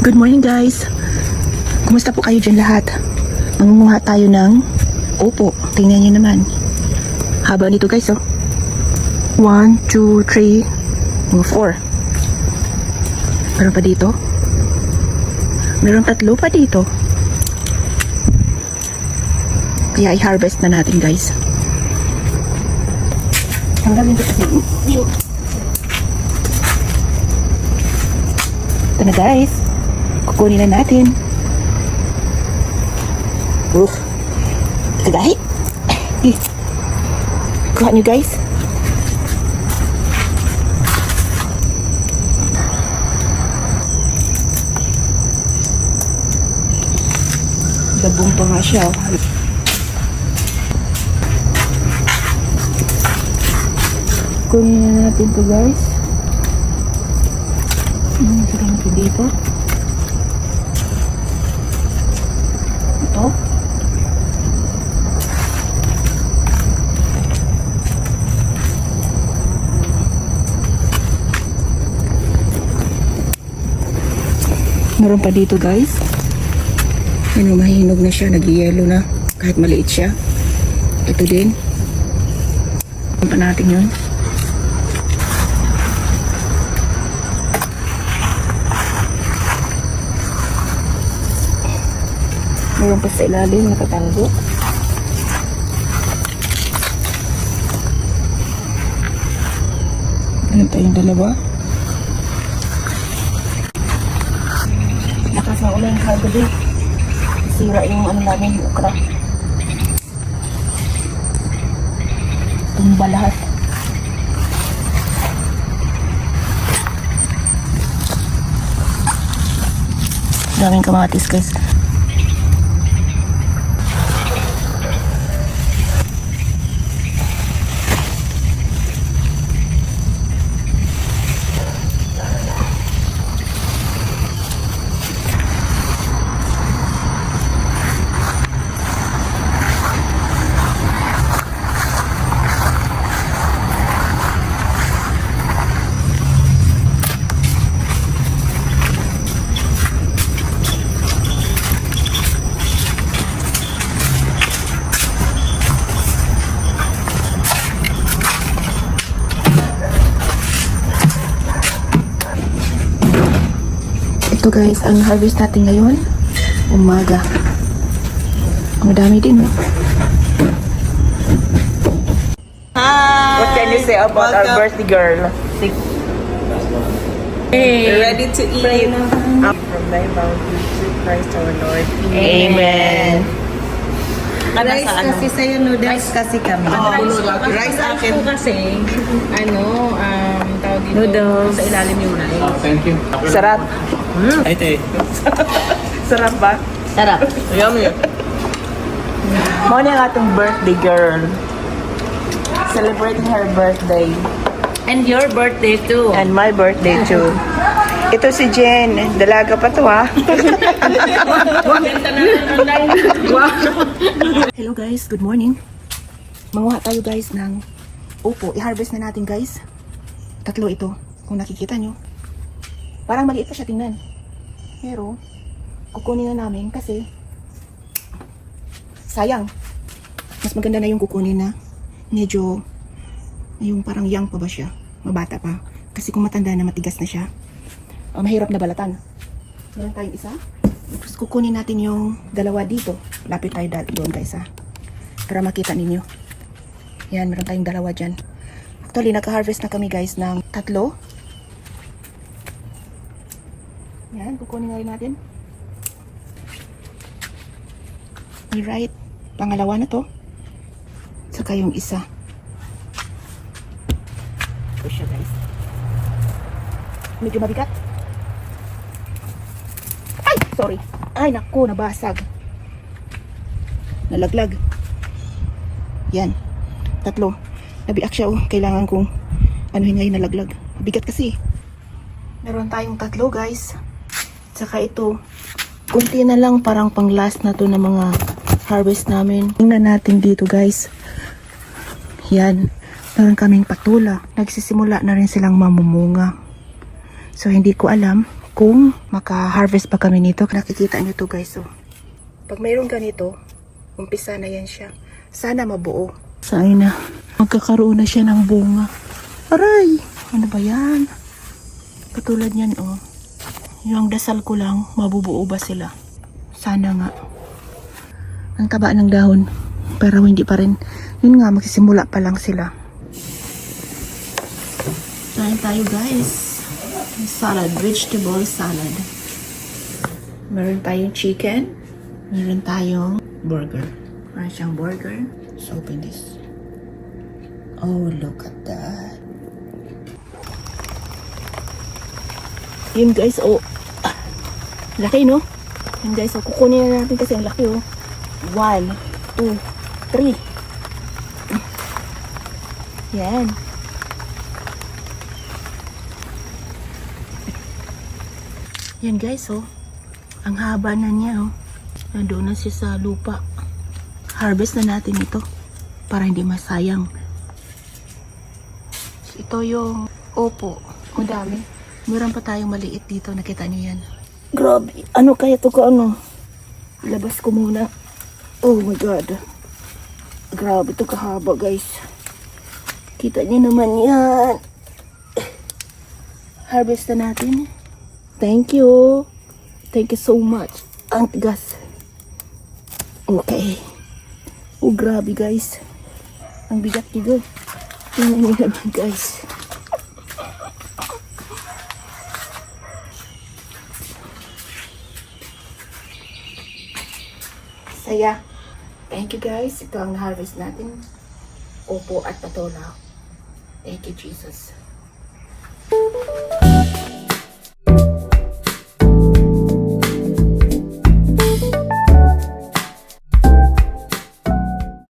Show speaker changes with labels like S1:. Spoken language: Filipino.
S1: Good morning guys. Kumusta po kayo dyan lahat? Mangunguha tayo ng opo. Tingnan nyo naman. Haba nito guys oh. 1, 2, 3, 4. Meron pa dito. Meron 3 pa dito. Kaya i-harvest na natin guys. Tanggalin ko kasi. Ito na guys. Kukunin na natin. Kagahit. Kuha nyo guys. Dabong pa nga siya. Kunin na natin to guys. Sige natin dito. Ito. Meron pa dito guys. Ano, mahinog na siya, nag-yellow na. Kahit maliit siya. Ito din. Pa natin yun. Meron pa sa ilalim, nakatago. Meron tayong dalawa. Lakas na ulan kagabi. Sira yung ano namin, yung okra. Tumba lahat. Daming kamatis guys. Ito guys, ang harvest natin ngayon, umaga. Madami din, oh.
S2: Hi!
S3: What can you say about our birthday girl?
S2: Hey. Ready to eat.
S3: From thy bounty to Christ our Lord. Amen.
S2: Rice kasi sa'yo, noodles kasi kami.
S3: Rice akin.
S2: Kasi, tawag dito,
S3: Noodles.
S2: sa ilalim yung rice.
S4: Thank you.
S3: Sarap.
S4: Ay, te.
S3: Sarap ba?
S2: Sarap.
S4: Yummy.
S3: Mo na nga itong birthday girl. Celebrating her birthday.
S2: And your birthday too.
S3: And my birthday too. Ito si Jen. Dalaga pa to ha.
S1: Hello guys, good morning. Manguha tayo guys ng opo. I-harvest na natin guys. 3 ito. Kung nakikita nyo. Parang maliit pa siya tingnan. Pero, kukunin na namin kasi sayang. Mas maganda na yung kukunin na medyo yung parang young pa ba siya. Mabata pa. Kasi kung matanda na matigas na siya, mahirap na balatan. Meron tayong isa. Tapos kukunin natin yung dalawa dito. Lapit tayo doon guys ha. Para makita ninyo. Yan, meron tayong dalawa dyan. Actually, naka-harvest na kami guys ng 3. Yan, kukunin na rin natin. Alright. Pangalawa na to. Saka yung isa. Ito siya guys. Medyo mabigat. Ay! Sorry. Ay, naku, nabasag. Nalaglag. Yan. 3. Nabiak siya, oh. Kailangan kong anuhin ngayon nalaglag. Bigat kasi. Meron tayong 3 guys. Saka ito. Kunti na lang, parang pang last na to ng mga harvest namin. Tingnan natin dito guys. Yan. Meron kaming patula. Nagsisimula na rin silang mamumunga. So, hindi ko alam kung maka-harvest pa kami nito. Nakikita nyo to guys. Oh. Pag mayroong ganito, umpisa na yan siya. Sana mabuo. Sana magkakaroon na siya ng bunga. Aray! Ano ba yan? Katulad yan oh. Yung dasal ko lang, mabubuo ba sila? Sana nga. Ang taba ng dahon. Pero hindi pa rin. Yun nga, magsisimula pa lang sila. Kain tayo guys. Salad, vegetable salad. Meron tayong chicken. Meron tayong burger. Meron siyang burger. Let's open this. Oh, look at that. Yun guys, oh. Ah, laki no? Yun guys, oh. Kukunin na natin kasi ang laki oh. 1, 2, 3. Yan. Yan guys, oh. Ang haba na niya, oh. Nandoon na siya sa lupa. Harvest na natin ito para hindi masayang. Ito yung opo. Madami. Meron pa tayong maliit dito. Nakita niyo yan. Grabe. Ano kaya ito ka ano? Labas ko muna. Oh my God. Grabe ito kahaba guys. Kita niyo naman yan. Harvest na natin. Thank you. Thank you so much. Ang tigas. Okay. Oh, grabe guys. Ang bigat nito. Tingnan niyo naman guys. Saya. Thank you guys. Ito ang harvest natin. Opo at patola. Thank you Jesus.